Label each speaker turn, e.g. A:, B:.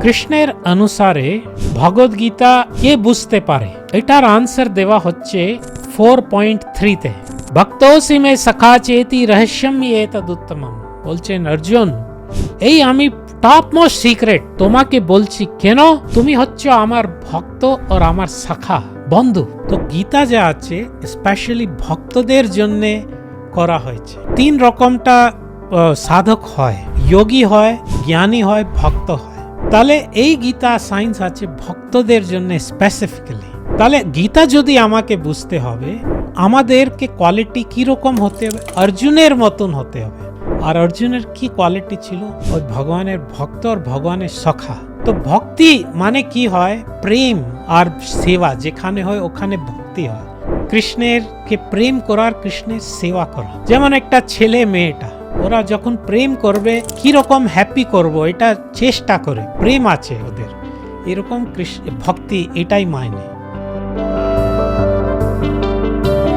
A: কৃষ্ণের অনুসারে ভগবদ গীতা কে বুঝতে পারে, এটার আনসার দেওয়া হচ্ছে 4.3 তে। ভক্তোসি মে সখা চেতি রহস্যম এতদুত্তমম। বলছেন অর্জুন, এই আমি টপ মোস্ট সিক্রেট তোমাকে বলছি, কেন? তুমি হচ্ছে আমার ভক্ত আর আমার সখা, বন্ধু। তো গীতা যা আছে স্পেশালি ভক্তদের জন্য করা হয়েছে। 3 রকমটা সাধক হয়, যোগী হয়, জ্ঞানী হয়, ভক্ত হয়। তাহলে এই গীতা সায়েন্স আছে ভক্তদের জন্য স্পেসিফিক্যালি। তাহলে গীতা যদি আমাকে বুঝতে হবে, আমাদেরকে কোয়ালিটি কিরকম হতে হবে? অর্জুনের মতন হতে হবে। আর অর্জুনের কি কোয়ালিটি ছিল? ওই ভগবানের ভক্ত আর ভগবানের সখা। তো ভক্তি মানে কি হয়? প্রেম আর সেবা যেখানে হয় ওখানে ভক্তি হয়। কৃষ্ণের কে প্রেম করার, কৃষ্ণের সেবা করা। যেমন একটা ছেলে মেয়েটা, ওরা যখন প্রেম করবে কিরকম হ্যাপি করব এটা চেষ্টা করে, প্রেম আছে ওদের, এরকম ভক্তি এটাই মায়নে।